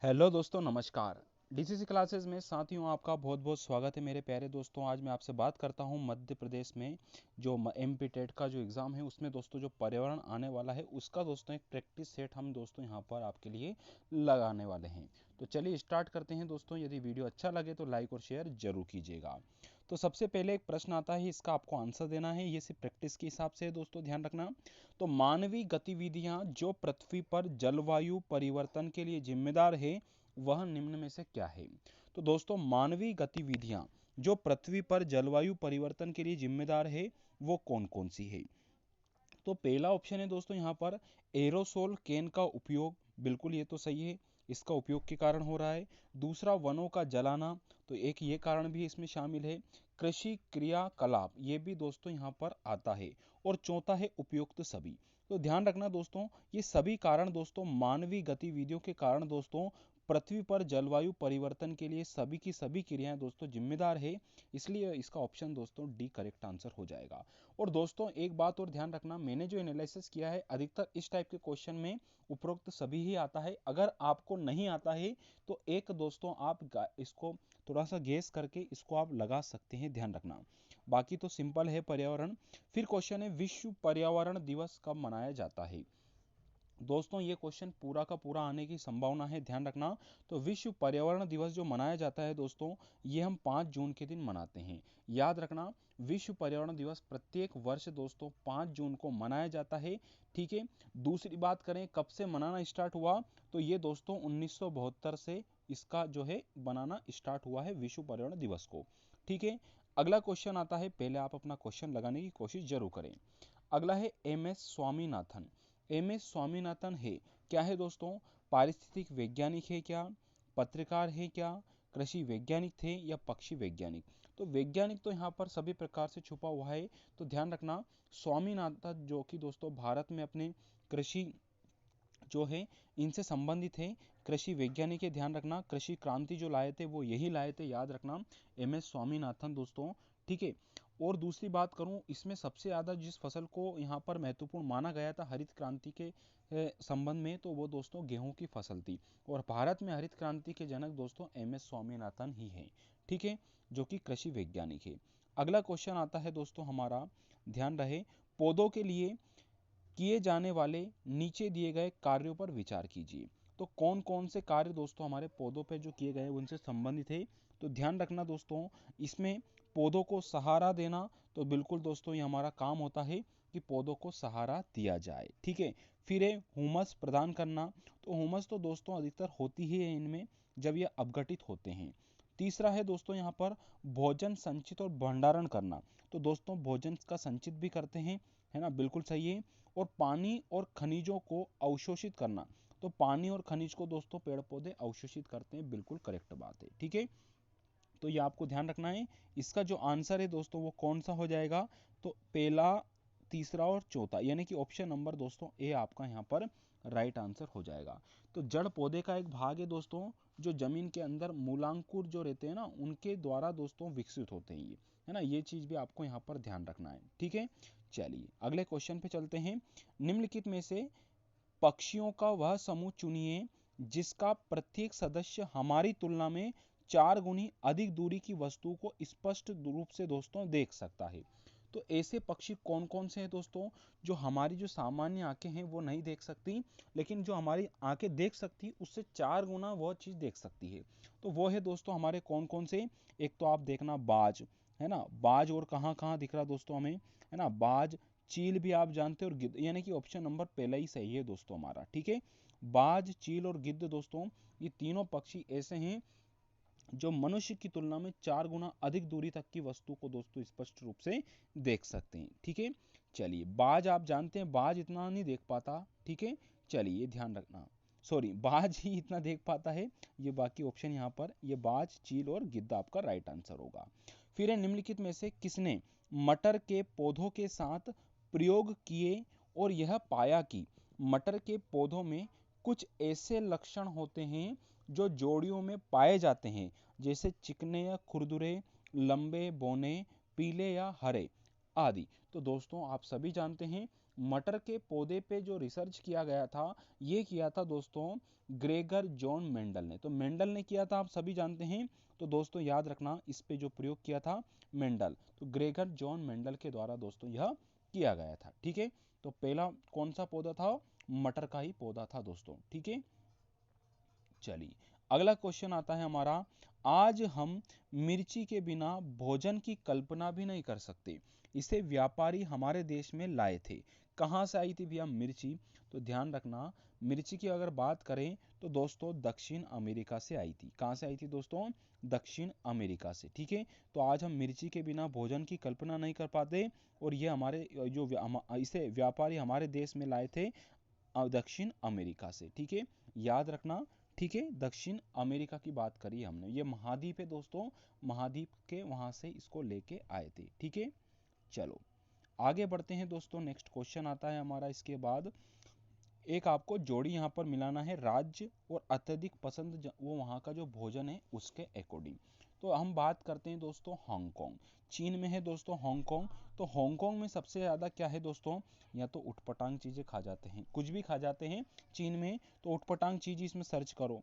Hello दोस्तों, नमस्कार। DCC classes में साथियों आपका बहुत बहुत स्वागत है मेरे प्यारे दोस्तों। आज मैं आपसे बात करता हूं मध्य प्रदेश में जो एमपी टेट का जो एग्ज़ाम है उसमें दोस्तों जो पर्यावरण आने वाला है उसका दोस्तों एक प्रैक्टिस सेट हम दोस्तों यहां पर आपके लिए लगाने वाले हैं। तो चलिए स्टार्ट करते हैं दोस्तों। यदि वीडियो अच्छा लगे तो लाइक और शेयर जरूर कीजिएगा। तो सबसे पहले एक प्रश्न आता है, इसका आपको आंसर देना है। ये सिर्फ प्रैक्टिस के हिसाब से है दोस्तों, ध्यान रखना। तो मानवीय गतिविधियां जो पृथ्वी पर जलवायु परिवर्तन के लिए जिम्मेदार है वह निम्न में से क्या है। तो दोस्तों मानवीय गतिविधियां जो पृथ्वी पर जलवायु परिवर्तन के लिए जिम्मेदार है वो कौन कौन सी है। तो पहला ऑप्शन है दोस्तों यहाँ पर एरोसोल कैन का उपयोग। बिल्कुल ये तो सही है, इसका उपयोग के कारण हो रहा है। दूसरा वनों का जलाना, तो एक ये कारण भी इसमें शामिल है। कृषि क्रियाकलाप, ये भी दोस्तों यहाँ पर आता है। और चौथा है उपयुक्त सभी। तो ध्यान रखना दोस्तों, ये सभी कारण दोस्तों मानवीय गतिविधियों के कारण दोस्तों पृथ्वी पर जलवायु परिवर्तन के लिए सभी की सभी क्रियाएं दोस्तों जिम्मेदार है। इसलिए इसका ऑप्शन दोस्तों डी करेक्ट आंसर हो जाएगा। और दोस्तों एक बात और ध्यान रखना, मैंने जो एनालिसिस किया है अधिकतर इस टाइप के क्वेश्चन में उपरोक्त सभी ही आता है। अगर आपको नहीं आता है तो एक दोस्तों आप इसको थोड़ा सा गेस करके इसको आप लगा सकते हैं, ध्यान रखना। बाकी तो सिंपल है पर्यावरण। फिर क्वेश्चन है विश्व पर्यावरण दिवस कब मनाया जाता है। दोस्तों ये क्वेश्चन पूरा का पूरा आने की संभावना है, ध्यान रखना। तो विश्व पर्यावरण दिवस जो मनाया जाता है दोस्तों, ये हम 5 जून के दिन मनाते हैं। याद रखना, विश्व पर्यावरण दिवस प्रत्येक वर्ष दोस्तों 5 जून को मनाया जाता है। ठीक है। दूसरी बात करें कब से मनाना स्टार्ट हुआ, तो ये दोस्तों 1972 से इसका जो है बनाना स्टार्ट हुआ है विश्व पर्यावरण दिवस को। ठीक है। अगला क्वेश्चन आता है, पहले आप अपना क्वेश्चन लगाने की कोशिश जरूर करें। अगला है M S Swaminathan. M S Swaminathan है क्या है दोस्तों, पारिस्थितिक वैज्ञानिक है क्या, पत्रकार है क्या, कृषि वैज्ञानिक थे या पक्षी वैज्ञानिक। तो वैज्ञानिक तो यहाँ पर सभी प्रकार से छुपा हुआ है। तो ध्यान रखना, स्वामीनाथन जो कि दोस्तों भारत में अपने कृषि जो है इनसे संबंधित है, कृषि वैज्ञानिक है। ध्यान रखना, कृषि क्रांति जो लाए थे वो यही लाए थे, याद रखना, एम एस स्वामीनाथन दोस्तों। ठीक है। और दूसरी बात करूं, इसमें सबसे ज़्यादा जिस फसल को यहाँ पर महत्वपूर्ण माना गया था हरित क्रांति के संबंध में, तो वो दोस्तों गेहूं की फसल थी। और भारत में हरित क्रांति के जनक दोस्तों एम एस स्वामीनाथन ही हैं। ठीक है, जो कि कृषि वैज्ञानिक है। अगला क्वेश्चन आता है दोस्तों हमारा, ध्यान रहे, पौधों के लिए किए जाने वाले नीचे दिए गए कार्यों पर विचार कीजिए। तो कौन कौन से कार्य दोस्तों हमारे पौधों पर जो किए गए उनसे संबंधित है। तो ध्यान रखना दोस्तों, इसमें पौधों को सहारा देना, तो बिल्कुल दोस्तों ये हमारा काम होता है कि पौधों को सहारा दिया जाए। ठीक है। फिर है हुमस प्रदान करना। तो हुमस तो दोस्तों अधिकतर होती ही है इनमें जब ये अपघटित होते हैं। तीसरा है दोस्तों यहाँ पर भोजन संचित और भंडारण करना। तो दोस्तों भोजन का संचित भी करते हैं, है ना, बिल्कुल सही है। और पानी और खनिजों को अवशोषित करना। तो पानी और खनिज को दोस्तों पेड़ पौधे अवशोषित करते हैं, बिल्कुल करेक्ट बात है। ठीक है। तो ये आपको ध्यान रखना है। इसका जो आंसर है दोस्तों वो कौन सा हो जाएगा, तो पहला, तीसरा और चौथा, यानी कि ऑप्शन नंबर दोस्तों ए आपका यहाँ पर राइट आंसर हो जाएगा। तो जड़ पौधे का एक भाग है दोस्तों, जो जमीन के अंदर मूलांकुर जो रहते हैं ना उनके द्वारा दोस्तों विकसित होते हैं ये, है ना, ये चीज भी आपको यहाँ पर ध्यान रखना है। ठीक है। चलिए अगले क्वेश्चन पे चलते हैं। निम्नलिखित में से पक्षियों का वह समूह चुनिए जिसका प्रत्येक सदस्य हमारी तुलना में 4 गुनी अधिक दूरी की वस्तु को स्पष्ट रूप से दोस्तों देख सकता है। तो ऐसे पक्षी कौन कौन से हैं दोस्तों, जो हमारी जो सामान्य आंखें हैं वो नहीं देख सकती, लेकिन जो हमारी आंखें देख सकती उससे 4 गुना वह चीज देख सकती है। तो वो है दोस्तों हमारे कौन कौन से, एक तो आप देखना बाज, है ना, बाज, और कहाँ कहाँ दिख रहा दोस्तों हमें, है ना, बाज, चील भी आप जानते हो, और गिद्ध, यानी कि ऑप्शन नंबर पहला ही सही है दोस्तों हमारा। ठीक है। बाज, चील और गिद्ध दोस्तों ये तीनों पक्षी ऐसे हैं जो मनुष्य की तुलना में 4 गुना अधिक दूरी तक की वस्तु को दोस्तों स्पष्ट रूप से देख सकते हैं। ठीक है। चलिए बाज आप जानते हैं, बाज इतना नहीं देख पाता। ठीक है। चलिए ये ध्यान रखना, सॉरी बाज ही इतना देख पाता है। ये बाकी ऑप्शन यहाँ पर ये बाज, चील और गिद्ध आपका राइट आंसर होगा। फिर है निम्नलिखित में से किसने मटर के पौधों के साथ प्रयोग किए और यह पाया कि मटर के पौधों में कुछ ऐसे लक्षण होते हैं जो जोड़ियों में पाए जाते हैं, जैसे चिकने या खुरदुरे, लंबे बौने, पीले या हरे आदि। तो दोस्तों आप सभी जानते हैं मटर के पौधे पे जो रिसर्च किया गया था, ये किया था दोस्तों ग्रेगर जॉन मेंडल ने। तो मेंडल ने किया था, आप सभी जानते हैं। तो दोस्तों याद रखना, इस पे जो प्रयोग किया था मेंडल, तो ग्रेगर जॉन मेंडल के द्वारा दोस्तों यह किया गया था। ठीक है, तो पहला कौन सा पौधा था? मटर का ही पौधा था दोस्तों। ठीक है, चलिए अगला क्वेश्चन आता है हमारा, आज हम मिर्ची के बिना भोजन की कल्पना भी नहीं कर सकते, इसे व्यापारी हमारे देश में लाए थे। कहाँ से आई थी भैया मिर्ची? तो ध्यान रखना, मिर्ची की अगर बात करें तो दोस्तों दक्षिण अमेरिका से आई थी। कहाँ से आई थी दोस्तों? दक्षिण अमेरिका से। ठीक है, तो आज हम मिर्ची के बिना भोजन की कल्पना नहीं कर पाते, और ये हमारे जो इसे व्यापारी हमारे देश में लाए थे दक्षिण अमेरिका से। ठीक है, याद रखना। ठीक है, दक्षिण अमेरिका की बात करी हमने, ये महाद्वीप है दोस्तों, महाद्वीप के वहां से इसको लेके आए थे। ठीक है, चलो आगे बढ़ते हैं दोस्तों। नेक्स्ट क्वेश्चन आता है हमारा इसके बाद, एक आपको जोड़ी यहाँ पर मिलाना है, राज्य और अत्यधिक पसंद वो वहाँ का जो भोजन है उसके अकॉर्डिंग। तो हम बात करते हैं दोस्तों हांगकांग, चीन में है दोस्तों हांगकांग। तो हांगकांग में सबसे ज़्यादा क्या है दोस्तों? या तो उटपटांग चीज़ें खा जाते हैं, कुछ भी खा जाते हैं चीन में, तो उटपटांग चीज़ इसमें सर्च करो।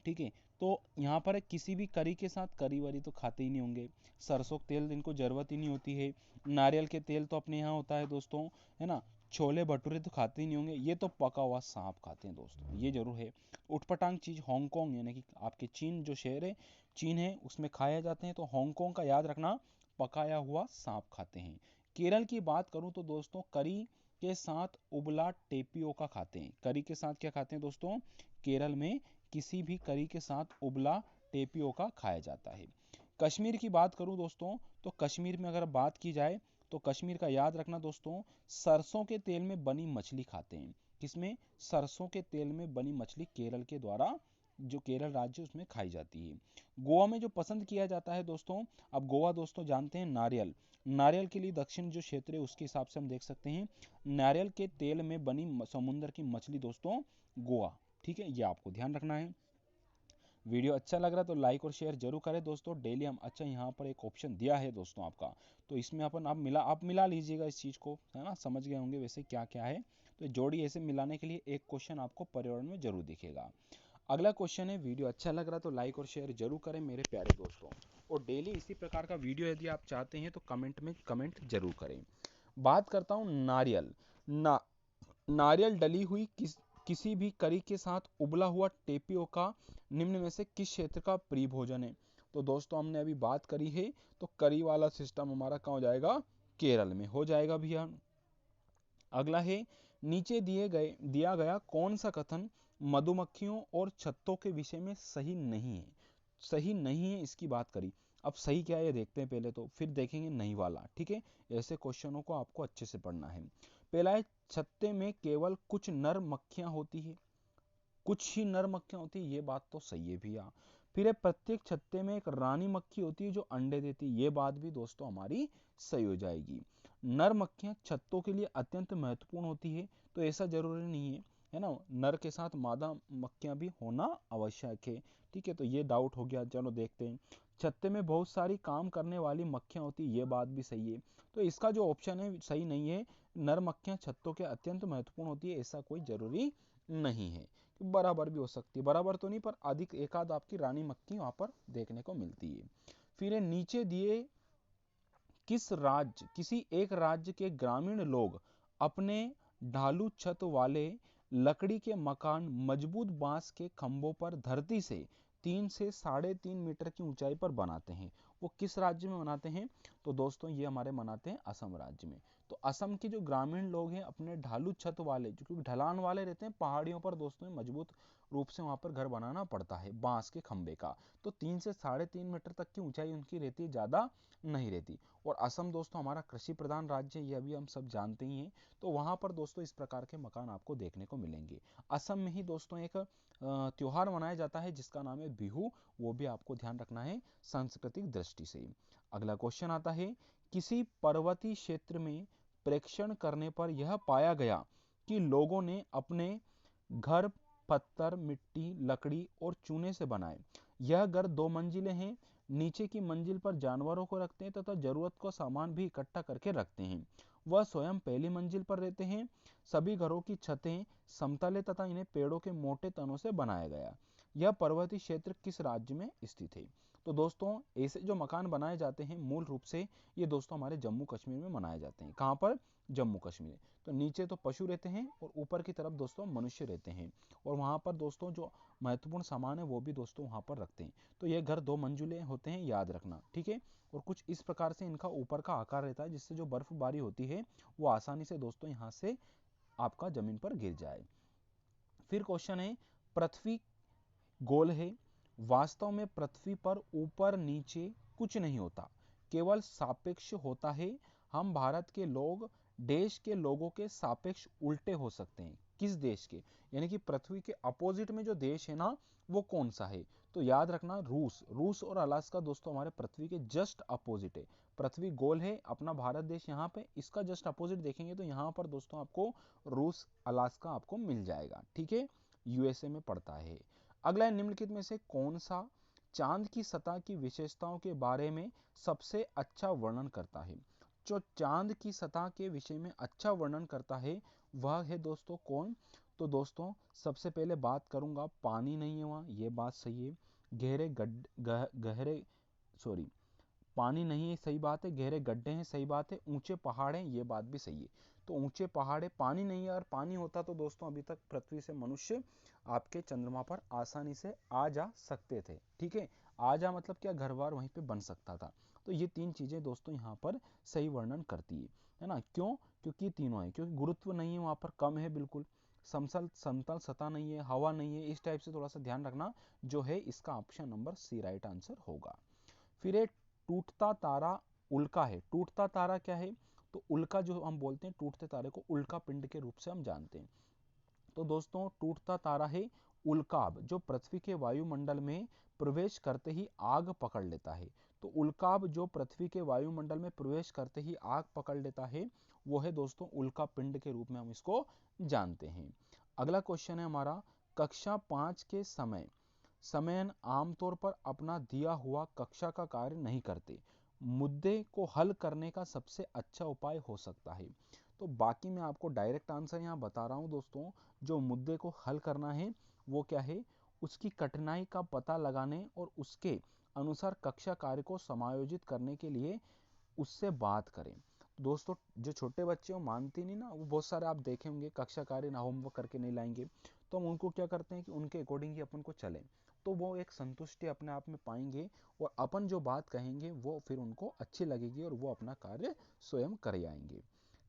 ठीक है, तो यहाँ पर किसी भी करी के साथ करी वरी तो खाते ही नहीं होंगे, सरसों तेल इनको जरूरत ही नहीं होती है, नारियल के तेल तो अपने यहाँ होता है दोस्तों, है ना। छोले भटूरे तो खाते ही नहीं होंगे, ये तो पका हुआ सांप खाते हैं दोस्तों, ये जरूर है। उटपटांग चीज हांगकांग यानी कि आपके चीन जो शहर है, चीन है, उसमें खाया जाते हैं। तो हांगकांग का याद रखना, पकाया हुआ सांप खाते हैं। केरल की बात करूं तो दोस्तों करी के साथ उबला टेपियोका खाते हैं। करी के साथ क्या खाते हैं दोस्तों? केरल में किसी भी करी के साथ उबला टेपियोका खाया जाता है। कश्मीर की बात करूं दोस्तों, तो कश्मीर में अगर बात की जाए तो कश्मीर का याद रखना दोस्तों, सरसों के तेल में बनी मछली खाते हैं। किसमें? सरसों के तेल में बनी मछली केरल के द्वारा, जो केरल राज्य उसमें खाई जाती है। गोवा में जो पसंद किया जाता है दोस्तों, अब गोवा दोस्तों जानते हैं नारियल, नारियल के लिए दक्षिण जो क्षेत्र है उसके हिसाब से हम देख सकते हैं, नारियल के तेल में बनी समुद्र की मछली दोस्तों गोवा। ठीक है, ये आपको ध्यान रखना है। वीडियो अच्छा लग रहा है तो लाइक और शेयर जरूर करें दोस्तों। डेली हम, अच्छा यहाँ पर एक ऑप्शन दिया है दोस्तों आपका, तो इसमें अपन आप मिला लीजिएगा इस चीज़ को, है ना, समझ गए होंगे वैसे क्या क्या है। तो जोड़ी ऐसे मिलाने के लिए एक क्वेश्चन आपको पर्यावरण में जरूर दिखेगा। अगला क्वेश्चन है, वीडियो अच्छा लग रहा है तो लाइक और शेयर जरूर करें मेरे प्यारे दोस्तों, और डेली इसी प्रकार का वीडियो यदि आप चाहते हैं तो कमेंट में कमेंट जरूर करें। बात करता हूँ नारियल, ना नारियल डली हुई किसी भी करी के साथ उबला हुआ टेपियोका निम्न में से किस क्षेत्र का प्रिय भोजन है? तो दोस्तों हमने अभी बात करी है, तो करी वाला सिस्टम हमारा कहाँ हो जाएगा? केरल में हो जाएगा भैया। अगला है, नीचे दिया गया कौन सा कथन मधुमक्खियों और छत्तों के विषय में सही नहीं है? सही नहीं है इसकी बात करी, अब सही क्या है ये देखते हैं पहले, तो फिर देखेंगे नहीं वाला। ठीक है, ऐसे क्वेश्चनों को आपको अच्छे से पढ़ना है। पहला है, छत्ते में केवल कुछ नर मक्खियां होती है, कुछ ही नर मक्खियां होती है, ये बात तो सही है भैया। फिर है, प्रत्येक छत्ते में एक रानी मक्खी होती है जो अंडे देती है, ये बात भी दोस्तों हमारी सही हो जाएगी। नर मक्खियां छत्तों के लिए अत्यंत महत्वपूर्ण होती है, तो ऐसा जरूरी नहीं है ना, नर के साथ मादा मक्खियां भी होना आवश्यक है। ठीक है, तो ये डाउट हो गया, चलो देखते हैं। छत्ते में बहुत सारी काम करने वाली मक्खियां होती है, ये बात भी सही है। तो इसका जो ऑप्शन है सही नहीं है, नर मक्खियां छत्तों के अत्यंत महत्वपूर्ण होती है, ऐसा कोई जरूरी नहीं है। बराबर भी हो सकती है, बराबर तो नहीं पर अधिक एकाध आपकी रानी मक्खी वहां पर देखने को मिलती है। फिर नीचे दिए किसी एक राज्य के ग्रामीण लोग अपने ढालू छत वाले लकड़ी के मकान मजबूत बांस के खंभों पर धरती से 3 से 3.5 मीटर की ऊंचाई पर बनाते हैं, वो किस राज्य में बनाते हैं? तो दोस्तों ये हमारे बनाते हैं असम राज्य में। तो असम के जो ग्रामीण लोग हैं अपने ढालू छत वाले, जो क्योंकि ढलान वाले रहते हैं पहाड़ियों पर दोस्तों, मजबूत रूप से वहां पर घर बनाना पड़ता है बांस के खंबे का, तो 3 से 3.5 मीटर तक की ऊंचाई उनकी रहती है, ज्यादा नहीं रहती। और असम दोस्तों हमारा कृषि प्रधान राज्य है, ये अभी हम सब जानते ही हैं। तो वहां पर दोस्तों इस प्रकार के मकान आपको देखने को मिलेंगे। असम में ही दोस्तों एक त्योहार मनाया जाता है जिसका नाम है बिहू, वो भी आपको ध्यान रखना है सांस्कृतिक दृष्टि से। अगला क्वेश्चन आता है, किसी पर्वतीय क्षेत्र में प्रेक्षण करने पर यह पाया गया कि लोगों ने अपने घर पत्थर, मिट्टी, लकड़ी और चूने से बनाए। यह घर 2 मंजिले हैं, नीचे की मंजिल पर जानवरों को रखते हैं तथा जरूरत का सामान भी इकट्ठा करके रखते हैं। वह स्वयं पहली मंजिल पर रहते हैं। सभी घरों की छतें समतल है तथा इन्हें पेड़ों के मोटे तनों से बनाया गया। यह पर्वतीय क्षेत्र किस राज्य में स्थित है? तो दोस्तों ऐसे जो मकान बनाए जाते हैं मूल रूप से ये दोस्तों हमारे जम्मू कश्मीर में बनाए जाते हैं। कहाँ पर? जम्मू कश्मीर। तो नीचे तो पशु रहते हैं और ऊपर की तरफ दोस्तों मनुष्य रहते हैं, और वहाँ पर दोस्तों जो महत्वपूर्ण सामान है वो भी दोस्तों वहाँ पर रखते हैं। तो ये घर 2 मंजिले होते हैं, याद रखना, ठीक है। और कुछ इस प्रकार से इनका ऊपर का आकार रहता है जिससे जो बर्फबारी होती है वो आसानी से दोस्तों यहाँ से आपका जमीन पर गिर जाए। फिर क्वेश्चन है, पृथ्वी गोल है। वास्तव में पृथ्वी पर ऊपर नीचे कुछ नहीं होता, केवल सापेक्ष होता है। हम भारत के लोग देश के लोगों के सापेक्ष उल्टे हो सकते हैं। किस देश के? यानी कि पृथ्वी के अपोजिट में जो देश है ना वो कौन सा है? तो याद रखना, रूस और अलास्का दोस्तों हमारे पृथ्वी के जस्ट अपोजिट है। पृथ्वी गोल है, अपना भारत देश यहाँ पे, इसका जस्ट अपोजिट देखेंगे तो यहाँ पर दोस्तों आपको रूस अलास्का आपको मिल जाएगा, ठीक है। यूएसए में पड़ता है। अगला है, निम्नलिखित में से कौन सा चांद की सतह की विशेषताओं के बारे में सबसे अच्छा वर्णन करता है? जो चांद की सतह के विषय में अच्छा वर्णन करता है वह है दोस्तों कौन? तो दोस्तों सबसे पहले बात करूंगा, पानी नहीं है वहाँ, ये बात सही है। गहरे गहरे सॉरी, पानी नहीं है, सही बात है। गहरे गड्ढे हैं, सही बात है। ऊंचे पहाड़ हैं, ये बात भी सही है। तो ऊंचे पहाड़ है, पानी नहीं है। और पानी होता तो दोस्तों अभी तक पृथ्वी से मनुष्य आपके चंद्रमा पर आसानी से आ जा सकते थे, ठीक है। आ जा मतलब क्या, घर बार वहीं पे बन सकता था। तो ये 3 चीजें दोस्तों यहाँ पर सही वर्णन करती है ना। क्यों? क्योंकि तीनों है, क्योंकि गुरुत्व नहीं है वहां पर, कम है बिल्कुल। समतल सतह नहीं है, हवा नहीं है, इस टाइप से थोड़ा सा ध्यान रखना। जो है इसका option number C right answer होगा। फिर एक टूटता तारा उल्का है। टूटता तारा क्या है? तो उल्का जो हम बोलते हैं, टूटते तारे को उल्का पिंड के रूप से हम जानते हैं। तो दोस्तों टूटता तारा है उल्काब, जो पृथ्वी के वायुमंडल में प्रवेश करते ही आग पकड़ लेता है। तो उल्काब जो पृथ्वी के वायुमंडल में प्रवेश करते ही आग पकड़ लेता है वो है दोस्तों उल्का पिंड के रूप में हम इसको जानते हैं। अगला क्वेश्चन है हमारा, कक्षा 5 के समयन आमतौर पर अपना दिया हुआ कक्षा का कार्य नहीं करते। मुद्दे को हल करने का सबसे अच्छा उपाय हो सकता है। तो बाकी मैं आपको डायरेक्ट आंसर यहाँ बता रहा हूँ दोस्तों। जो मुद्दे को हल करना है वो क्या है, उसकी कठिनाई का पता लगाने और उसके अनुसार कक्षा कार्य को समायोजित करने के लिए उससे बात करें। दोस्तों जो छोटे बच्चे हो मानते नहीं ना, वो बहुत सारे आप देखे होंगे कक्षा कार्य ना होमवर्क करके नहीं लाएंगे, तो हम उनको क्या करते हैं कि उनके अकॉर्डिंग ही अपन को चले, तो वो एक संतुष्टि अपने आप में पाएंगे और अपन जो बात कहेंगे वो फिर उनको अच्छी लगेगी और वो अपना कार्य स्वयं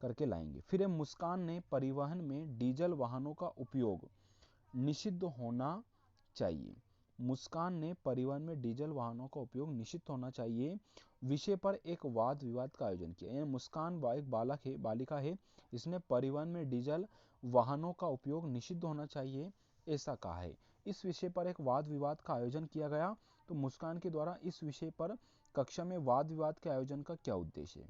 करके लाएंगे। फिर मुस्कान ने परिवहन में डीजल वाहनों का उपयोग निषिद्ध होना चाहिए। मुस्कान ने परिवहन में डीजल वाहनों का उपयोग निषिद्ध होना चाहिए विषय पर एक वाद विवाद का आयोजन किया। यानी मुस्कान एक बालिका है, इसने परिवहन में डीजल वाहनों का उपयोग निषिद्ध होना चाहिए ऐसा कहा है। इस विषय पर एक वाद विवाद का आयोजन किया गया। तो मुस्कान के द्वारा इस विषय पर कक्षा में वाद विवाद के आयोजन का क्या उद्देश्य है?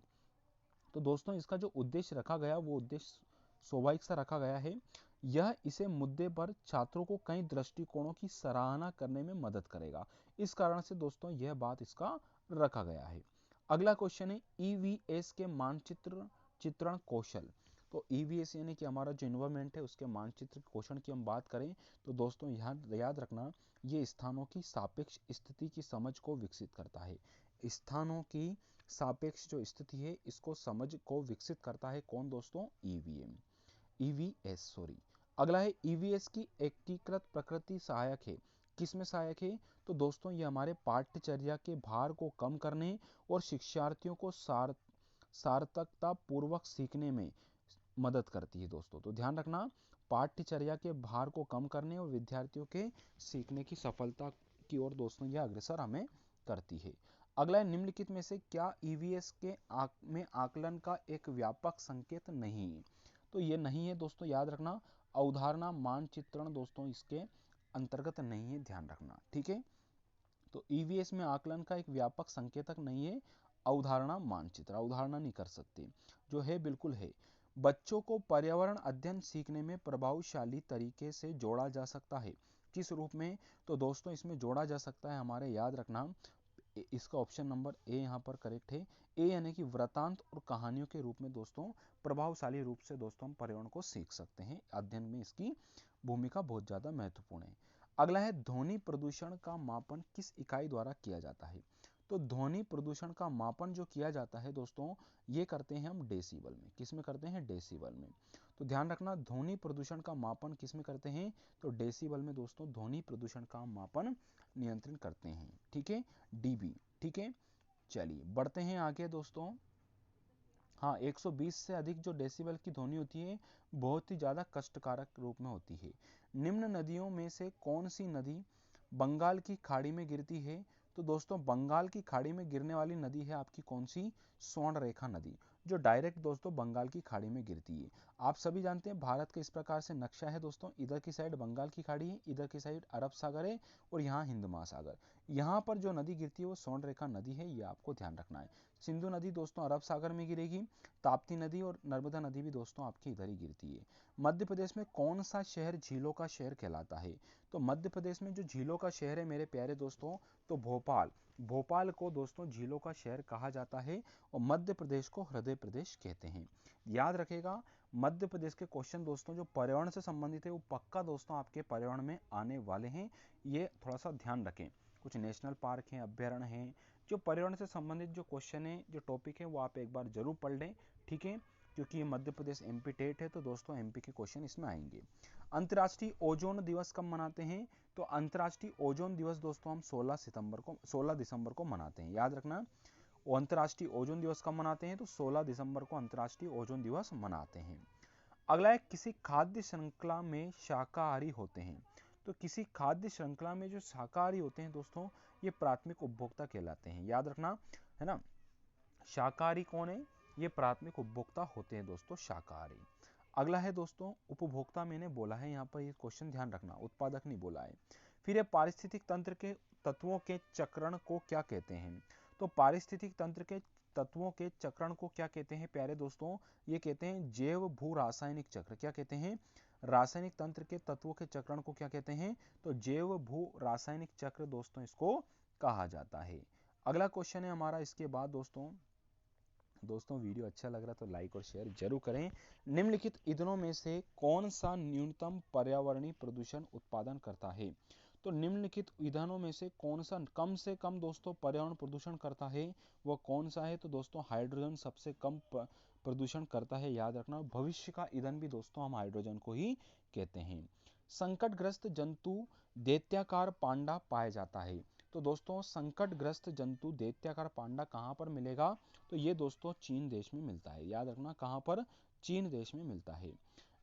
तो दोस्तों इसका जो उद्देश्य रखा गया वो उद्देश्य स्वाभाविक सा रखा गया है। यह इसे मुद्दे पर छात्रों को कई दृष्टिकोणों की सराहना करने में मदद करेगा। इस कारण से दोस्तों यह बात इसका रखा गया है। अगला क्वेश्चन है, ईवीएस के मानचित्र चित्रण कौशल। तो ईवीएस यानी कि हमारा जो इन्वायरमेंट है उसके मानचित्र कौशल की हम बात करें तो दोस्तों याद रखना, ये स्थानों की सापेक्ष स्थिति की समझ को विकसित करता है। स्थानों की सापेक्ष जो स्थिति है इसको समझ को विकसित करता है कौन दोस्तों? EVS sorry. अगला है, ईवीएस की एकीकृत प्रकृति सहायक है। किसमें सहायक है? तो दोस्तों ये हमारे पाठ्यचर्या के भार को कम करने और शिक्षार्थियों को सार्थकता पूर्वक सीखने में मदद करती है दोस्तों। तो ध्यान रखना, पाठ्यचर्या के भार को कम करने और विद्यार्थियों के सीखने की सफलता की ओर दोस्तों यह अग्रसर हमें करती है। अगला है, निम्नलिखित में से क्या ईवीएस में आकलन का एक व्यापक संकेत नहीं है? तो ये नहीं है दोस्तों, याद रखना। अवधारणा मानचित्रण दोस्तों इसके अंतर्गत नहीं है, ध्यान रखना, ठीक है। तो ईवीएस में आकलन का एक व्यापक संकेतक नहीं है। अवधारणा मानचित्र, अवधारणा नहीं कर सकते। जो है बिल्कुल है। बच्चों को पर्यावरण अध्ययन सीखने में प्रभावशाली तरीके से जोड़ा जा सकता है। किस रूप में? तो दोस्तों इसमें जोड़ा जा सकता है हमारे, याद रखना, इसका ऑप्शन नंबर ए यहाँ पर करेक्ट है। ए यानी कि वृतांत और कहानियों के रूप में दोस्तों प्रभावशाली रूप से दोस्तों हम पर्यावरण को सीख सकते हैं। अध्ययन में इसकी भूमिका बहुत ज़्यादा महत्वपूर्ण है। अगला है ध्वनि प्रदूषण का मापन किस इकाई द्वारा किया जाता है। तो ध्वनि प्रदूषण का मापन जो किया जाता है दोस्तों, ये करते हैं हम डेसिबल में। किस में करते हैं? डेसिबल में। तो ध्यान रखना, ध्वनि प्रदूषण का मापन किस में करते हैं? तो डेसिबल में दोस्तों ध्वनि प्रदूषण का मापन नियंत्रण करते हैं। ठीक है, डीबी। ठीक है, चलिए बढ़ते हैं आगे दोस्तों। हाँ, 120 से अधिक जो डेसिबल की ध्वनि होती है बहुत ही ज़्यादा कष्टकारक रूप में होती है। निम्न नदियों में से कौन सी नदी बंगाल की खाड़ी में गिरती है? तो दोस्तों बंगाल की खाड़ी में गिरने वाली नदी है आपकी कौन सी? स्वर्ण रेखा नदी, जो डायरेक्ट दोस्तों बंगाल की खाड़ी में गिरती है। आप सभी जानते हैं भारत का इस प्रकार से नक्शा है दोस्तों, इधर की साइड बंगाल की खाड़ी है, इधर की साइड अरब सागर है और यहाँ हिंद महासागर। यहाँ पर जो नदी गिरती है वो स्वर्ण रेखा नदी है, ये आपको ध्यान रखना है। सिंधु नदी दोस्तों अरब सागर में गिरेगी, ताप्ती नदी और नर्मदा नदी भी दोस्तों आपकी इधर ही गिरती है। मध्य प्रदेश में कौन सा शहर झीलों का शहर कहलाता है? तो मध्य प्रदेश में जो झीलों का शहर है मेरे प्यारे दोस्तों, तो भोपाल। भोपाल को दोस्तों झीलों का शहर कहा जाता है और मध्य प्रदेश को हृदय प्रदेश कहते हैं। याद रखेगा, मध्य प्रदेश के क्वेश्चन दोस्तों जो पर्यावरण से संबंधित है वो पक्का दोस्तों आपके पर्यावरण में आने वाले हैं, ये थोड़ा सा ध्यान रखें। कुछ नेशनल पार्क हैं, अभ्यारण्य हैं, जो पर्यावरण से संबंधित जो क्वेश्चन है, जो टॉपिक है, वो आप एक बार जरूर पढ़ लें। ठीक है, क्योंकि ये मध्य प्रदेश एमपी टेट है तो दोस्तों एमपी के क्वेश्चन इसमें आएंगे। अंतर्राष्ट्रीय ओजोन दिवस कब मनाते हैं? तो अंतर्राष्ट्रीय ओजोन दिवस दोस्तों हम 16 दिसंबर को मनाते हैं। याद रखना, अंतर्राष्ट्रीय ओजोन दिवस कब मनाते हैं? तो 16 दिसंबर को अंतर्राष्ट्रीय ओजोन दिवस मनाते हैं। अगला है किसी खाद्य श्रृंखला में शाकाहारी होते हैं। तो किसी खाद्य श्रृंखला में जो शाकाहारी होते हैं दोस्तों, ये प्राथमिक उपभोक्ता कहलाते हैं। याद रखना, है ना, शाकाहारी कौन है? ये प्राथमिक उपभोक्ता होते हैं दोस्तों शाकाहारी। अगला है दोस्तों उपभोक्ता, मैंने बोला है यहाँ पर, ये क्वेश्चन ध्यान रखना, उत्पादक नहीं बोला है। फिर ये पारिस्थितिक तंत्र के तत्वों के चक्रण को क्या कहते हैं? तो पारिस्थितिक तंत्र के तत्वों के चक्रण को क्या कहते हैं प्यारे दोस्तों? ये कहते हैं जैव भू रासायनिक चक्र। क्या कहते हैं? रासायनिक तंत्र के तत्वों के चक्रण को क्या कहते हैं? तो जैव भू रासायनिक चक्र दोस्तों इसको कहा जाता है। अगला क्वेश्चन है हमारा इसके बाद दोस्तों वीडियो अच्छा लग रहा है तो लाइक और शेयर जरूर करें। निम्नलिखित ईंधनों में से कौन सा न्यूनतम पर्यावरणीय प्रदूषण उत्पादन करता है? तो निम्नलिखित ईंधनों में से कौन सा कम से कम दोस्तों पर्यावरण प्रदूषण करता है, वह कौन सा है? तो दोस्तों हाइड्रोजन सबसे कम प्रदूषण करता है। याद रखना, भविष्य का ईंधन भी दोस्तों हम हाइड्रोजन को ही कहते हैं। संकटग्रस्त जंतु दैत्याकार पांडा पाया जाता है। तो दोस्तों संकटग्रस्त जंतु दैत्याकार पांडा कहाँ पर मिलेगा? तो ये दोस्तों चीन देश में मिलता है। याद रखना, कहाँ पर? चीन देश में मिलता है।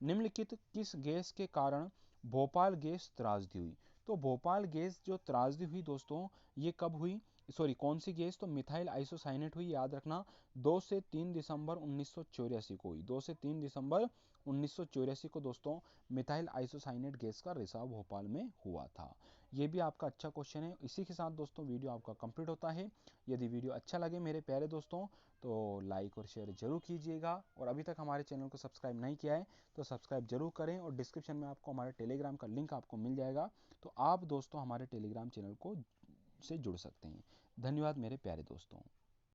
निम्नलिखित किस गैस के कारण भोपाल गैस त्रासदी हुई? तो भोपाल गैस जो त्रासदी हुई दोस्तों, ये कब हुई? सॉरी, कौन सी गैस? तो मिथाइल आइसोसाइनेट हुई। याद रखना, 2 से 3 दिसंबर 1984 को हुई। 2 से 3 दिसंबर 1984 को दोस्तों मिथाइल आइसोसाइनेट गैस का रिसाव भोपाल में हुआ था। ये भी आपका अच्छा क्वेश्चन है। इसी के साथ दोस्तों वीडियो आपका कंप्लीट होता है। यदि वीडियो अच्छा लगे मेरे प्यारे दोस्तों तो लाइक और शेयर जरूर कीजिएगा, और अभी तक हमारे चैनल को सब्सक्राइब नहीं किया है तो सब्सक्राइब जरूर करें, और डिस्क्रिप्शन में आपको हमारे टेलीग्राम का लिंक आपको मिल जाएगा, तो आप दोस्तों हमारे टेलीग्राम चैनल को से जुड़ सकते हैं। धन्यवाद मेरे प्यारे दोस्तों।